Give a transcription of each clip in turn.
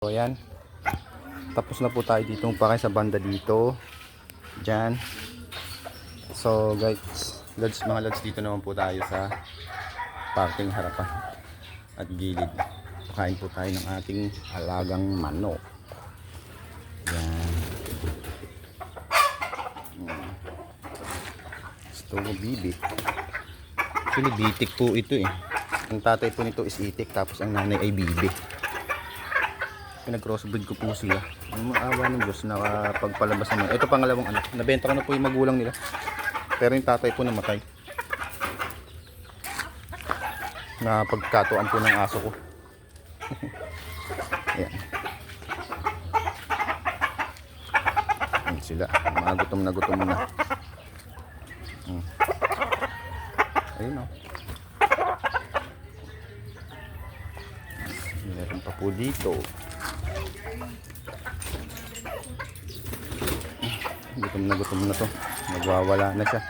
So ayan, tapos na po tayo dito pa sa banda dito dyan. So guys, mga lods, dito naman po tayo sa parking harapan at gilid. Kain po tayo ng ating alagang manok. Yan. Gusto mo bibi. Actually bitik po ito eh. Ang tatay po nito is itik, tapos ang nanay ay bibi. Pinag-crossbreed ko po sila. Ang maawa ng Diyos, nakapagpalabas naman. Ito pangalawang anak. Nabenta ko na po yung magulang nila. Pero yung tatay po namatay. Napagkatuan po ng aso ko. Ayan. Ayan sila. Mga gutom na. Ayun o. Meron pa po dito. Gutom na to. Nagwawala na siya.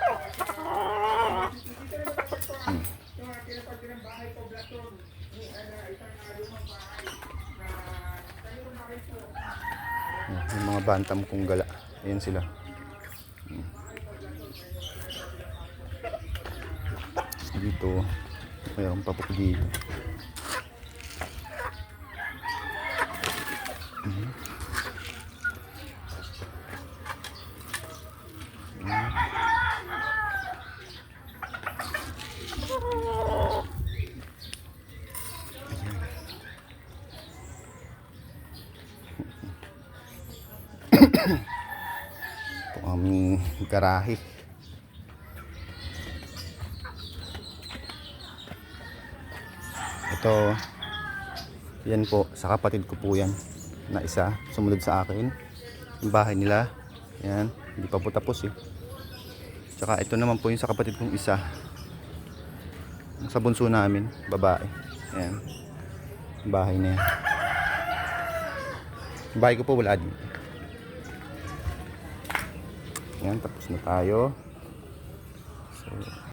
Yung mga bantam kong gala. Ayan sila. Dito mayroon pa po dito. Ito aming garahe. Ito, yan po, sa kapatid ko po yan na isa, sumunod sa akin. Yung bahay nila, yan, hindi pa po tapos eh. Tsaka ito naman po yung sa kapatid kong isa, sa bunso namin, babae. Yan, bahay na yan. Bahay ko po wala dito. Yan, tapos na tayo. So